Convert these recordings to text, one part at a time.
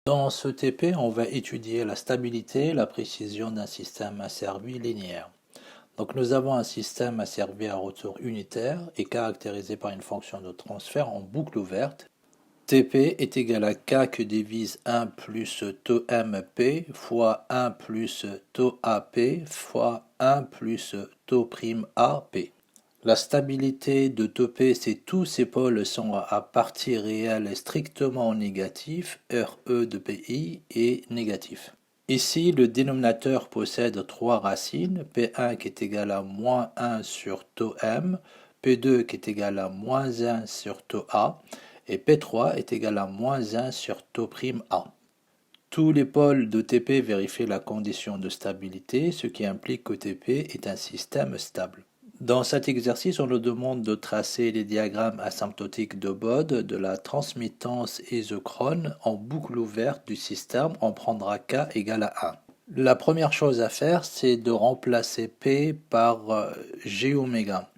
Dans ce TP, on va étudier la stabilité et la précision d'un système asservi linéaire. Donc nous avons un système asservi à retour unitaire et caractérisé par une fonction de transfert en boucle ouverte. TP est égal à K que divise 1 plus taux MP fois 1 plus taux AP fois 1 plus taux prime AP. La stabilité de taux P, c'est tous ces pôles sont à partie réelle strictement négatifs, RE de PI est négatif. Ici, le dénominateur possède trois racines, P1 qui est égal à moins 1 sur taux M, P2 qui est égal à moins 1 sur taux A, et P3 est égal à moins 1 sur taux prime A. Tous les pôles de TP vérifient la condition de stabilité, ce qui implique que TP est un système stable. Dans cet exercice, on nous demande de tracer les diagrammes asymptotiques de Bode de la transmittance isochrone en boucle ouverte du système. On prendra K égale à 1. La première chose à faire, c'est de remplacer P par G oméga.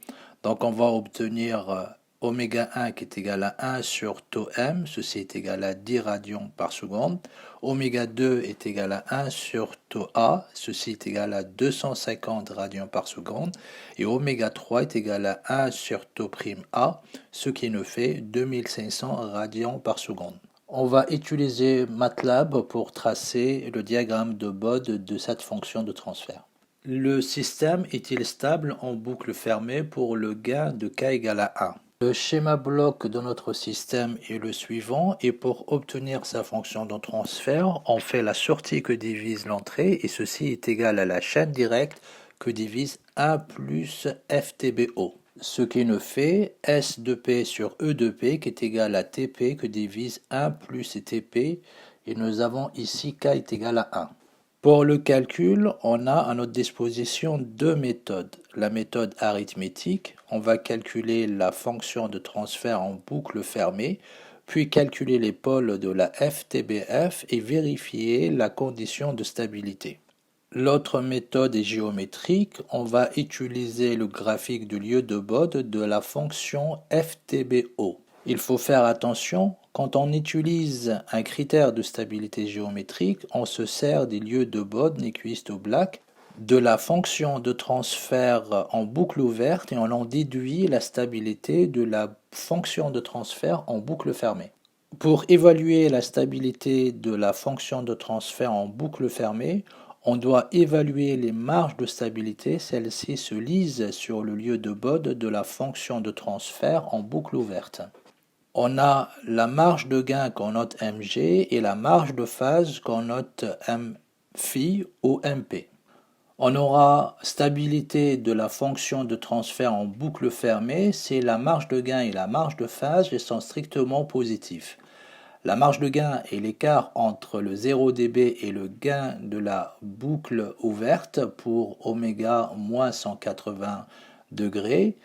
Donc on va obtenir oméga 1 qui est égal à 1 sur taux M, ceci est égal à 10 radians par seconde. Oméga 2 est égal à 1 sur taux A, ceci est égal à 250 radians par seconde. Et oméga 3 est égal à 1 sur taux prime A, ce qui nous fait 2500 radians par seconde. On va utiliser MATLAB pour tracer le diagramme de Bode de cette fonction de transfert. Le système est-il stable en boucle fermée pour le gain de K égale à 1? Le schéma bloc de notre système est le suivant et pour obtenir sa fonction de transfert, on fait la sortie que divise l'entrée et ceci est égal à la chaîne directe que divise 1 plus FTBO. Ce qui nous fait S de P sur E de P qui est égal à TP que divise 1 plus TP et nous avons ici K est égal à 1. Pour le calcul, on a à notre disposition deux méthodes. La méthode arithmétique, on va calculer la fonction de transfert en boucle fermée, puis calculer les pôles de la FTBF et vérifier la condition de stabilité. L'autre méthode est géométrique, on va utiliser le graphique du lieu de Bode de la fonction FTBO. Il faut faire attention, quand on utilise un critère de stabilité géométrique, on se sert des lieux de Bode, Nyquist ou Black, de la fonction de transfert en boucle ouverte et on en déduit la stabilité de la fonction de transfert en boucle fermée. Pour évaluer la stabilité de la fonction de transfert en boucle fermée, on doit évaluer les marges de stabilité, celles-ci se lisent sur le lieu de Bode de la fonction de transfert en boucle ouverte. On a la marge de gain qu'on note Mg et la marge de phase qu'on note Mφ ou Mp. On aura stabilité de la fonction de transfert en boucle fermée, c'est la marge de gain et la marge de phase, elles sont strictement positifs. La marge de gain est l'écart entre le 0 dB et le gain de la boucle ouverte pour oméga moins 180 degrés.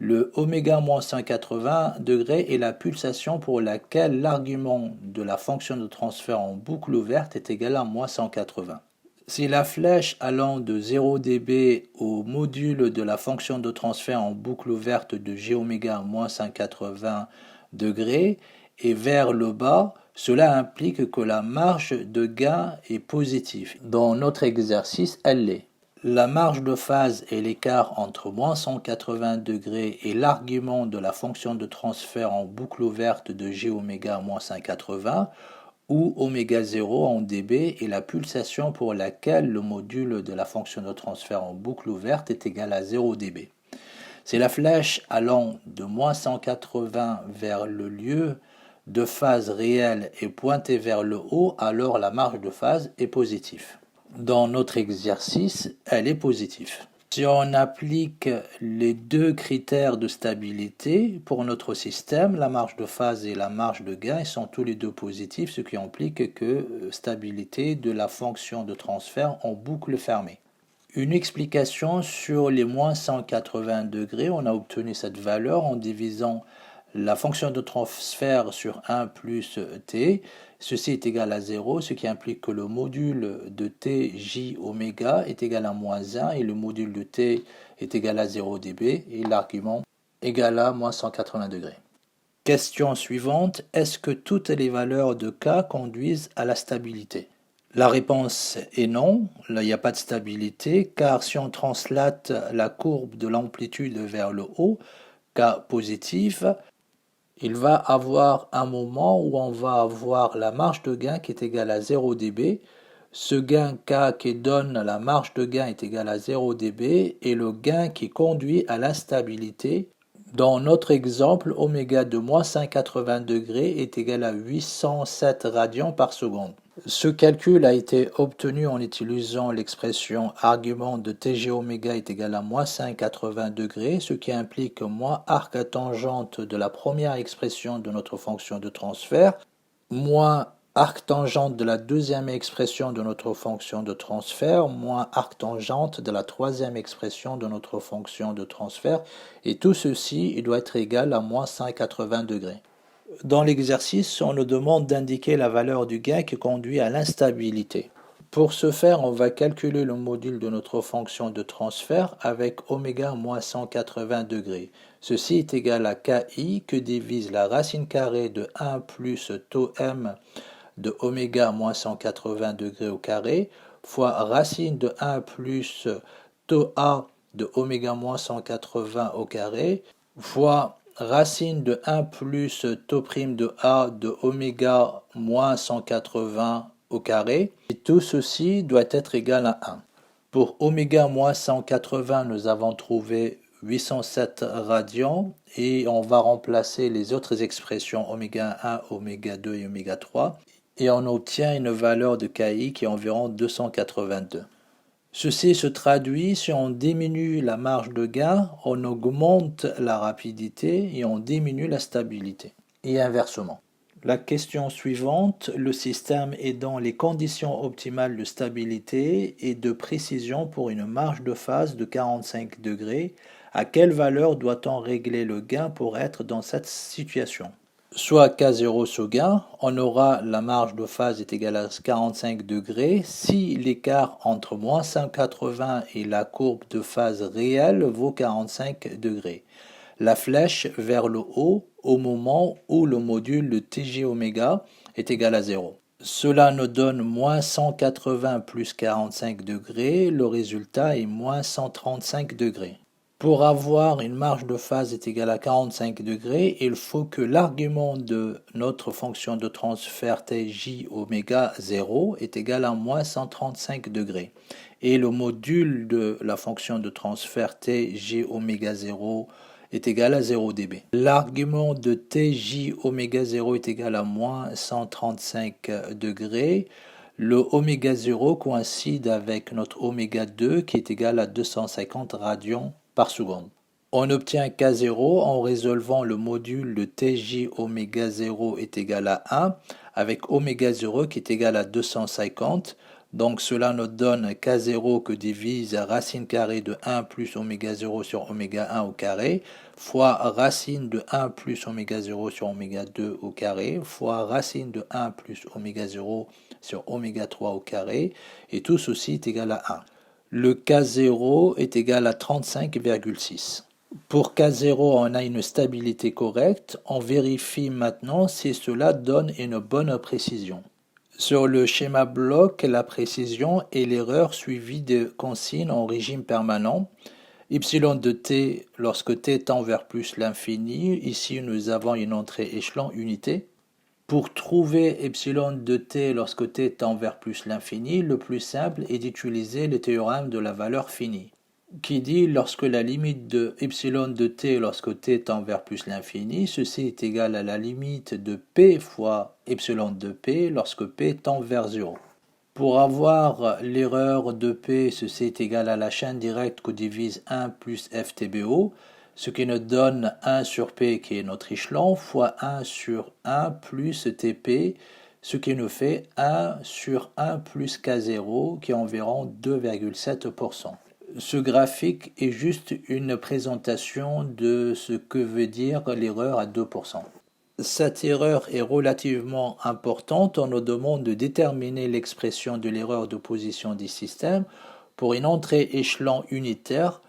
Le oméga moins 180 degrés est la pulsation pour laquelle l'argument de la fonction de transfert en boucle ouverte est égal à moins 180. Si la flèche allant de 0 dB au module de la fonction de transfert en boucle ouverte de g oméga moins 180 degrés et vers le bas, cela implique que la marge de gain est positive. Dans notre exercice, elle l'est. La marge de phase est l'écart entre moins 180 degrés et l'argument de la fonction de transfert en boucle ouverte de g oméga moins 180, où oméga 0 en dB est la pulsation pour laquelle le module de la fonction de transfert en boucle ouverte est égal à 0 dB. Si la flèche allant de moins 180 vers le lieu de phase réelle est pointée vers le haut, alors la marge de phase est positive. Dans notre exercice, elle est positive. Si on applique les deux critères de stabilité pour notre système, la marge de phase et la marge de gain sont tous les deux positifs, ce qui implique que stabilité de la fonction de transfert en boucle fermée. Une explication sur les moins 180 degrés, on a obtenu cette valeur en divisant la fonction de transfert sur 1 plus t, ceci est égal à 0, ce qui implique que le module de t j oméga est égal à moins 1 et le module de t est égal à 0 dB et l'argument égal à moins 180 degrés. Question suivante, est-ce que toutes les valeurs de K conduisent à la stabilité? La réponse est non, là il n'y a pas de stabilité, car si on translate la courbe de l'amplitude vers le haut, K positif, il va avoir un moment où on va avoir la marge de gain qui est égale à 0 dB. Ce gain K qui donne la marge de gain est égal à 0 dB et le gain qui conduit à l'instabilité. Dans notre exemple, oméga de moins 180 degrés est égal à 807 radians par seconde. Ce calcul a été obtenu en utilisant l'expression argument de TG oméga est égal à moins 180 degrés, ce qui implique moins arc tangente de la première expression de notre fonction de transfert, moins arc tangente de la deuxième expression de notre fonction de transfert, moins arc tangente de la troisième expression de notre fonction de transfert, et tout ceci il doit être égal à moins 180 degrés. Dans l'exercice, on nous demande d'indiquer la valeur du gain qui conduit à l'instabilité. Pour ce faire, on va calculer le module de notre fonction de transfert avec oméga moins 180 degrés. Ceci est égal à KI que divise la racine carrée de 1 plus taux M de oméga moins 180 degrés au carré fois racine de 1 plus taux A de oméga moins 180 au carré fois racine de 1 plus taux prime de A de oméga moins 180 au carré. Et tout ceci doit être égal à 1. Pour oméga moins 180, nous avons trouvé 807 radians et on va remplacer les autres expressions oméga 1, oméga 2 et oméga 3 et on obtient une valeur de KI qui est environ 282. Ceci se traduit si on diminue la marge de gain, on augmente la rapidité et on diminue la stabilité. Et inversement. La question suivante, le système est dans les conditions optimales de stabilité et de précision pour une marge de phase de 45 degrés. À quelle valeur doit-on régler le gain pour être dans cette situation? Soit K0 sous gain, on aura la marge de phase est égale à 45 degrés si l'écart entre moins 180 et la courbe de phase réelle vaut 45 degrés. La flèche vers le haut au moment où le module de TG oméga est égal à 0. Cela nous donne moins 180 plus 45 degrés, le résultat est moins 135 degrés. Pour avoir une marge de phase est égale à 45 degrés, il faut que l'argument de notre fonction de transfert TJ oméga 0 est égal à moins 135 degrés. Et le module de la fonction de transfert TJ oméga 0 est égal à 0 dB. L'argument de TJ oméga 0 est égal à moins 135 degrés. Le oméga 0 coïncide avec notre oméga 2 qui est égal à 250 radians par seconde. On obtient K0 en résolvant le module de TJ oméga 0 est égal à 1 avec oméga 0 qui est égal à 250. Donc cela nous donne K0 que divise racine carrée de 1 plus oméga 0 sur oméga 1 au carré fois racine de 1 plus oméga 0 sur oméga 2 au carré fois racine de 1 plus oméga 0 sur oméga 3 au carré et tout ceci est égal à 1. Le K0 est égal à 35,6. Pour K0, on a une stabilité correcte. On vérifie maintenant si cela donne une bonne précision. Sur le schéma bloc, la précision est l'erreur suivie de consignes en régime permanent. Y de t lorsque t tend vers plus l'infini. Ici, nous avons une entrée échelon unité. Pour trouver epsilon de t lorsque t tend vers plus l'infini, le plus simple est d'utiliser le théorème de la valeur finie, qui dit lorsque la limite de epsilon de t lorsque t tend vers plus l'infini, ceci est égal à la limite de p fois epsilon de p lorsque p tend vers 0. Pour avoir l'erreur de p, ceci est égal à la chaîne directe que divise 1 plus ftbo, ce qui nous donne 1 sur P qui est notre échelon, fois 1 sur 1 plus TP, ce qui nous fait 1 sur 1 plus K0 qui est environ 2,7%. Ce graphique est juste une présentation de ce que veut dire l'erreur à 2%. Cette erreur est relativement importante. On nous demande de déterminer l'expression de l'erreur de position du système pour une entrée échelon unitaire.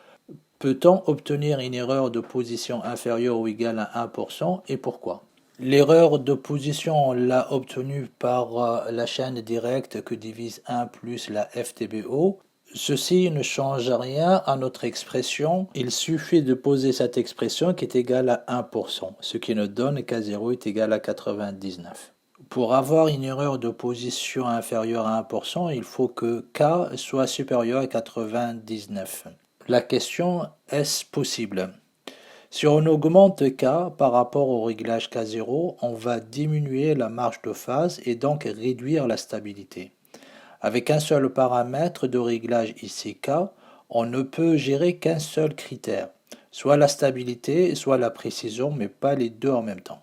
Peut-on obtenir une erreur de position inférieure ou égale à 1% et pourquoi? L'erreur de position, on l'a obtenue par la chaîne directe que divise 1 plus la FTBO. Ceci ne change rien à notre expression. Il suffit de poser cette expression qui est égale à 1%, ce qui nous donne K0 est égal à 99. Pour avoir une erreur de position inférieure à 1%, il faut que K soit supérieur à 99. La question, est-ce possible? Si on augmente K par rapport au réglage K0, on va diminuer la marge de phase et donc réduire la stabilité. Avec un seul paramètre de réglage ici K, on ne peut gérer qu'un seul critère, soit la stabilité, soit la précision, mais pas les deux en même temps.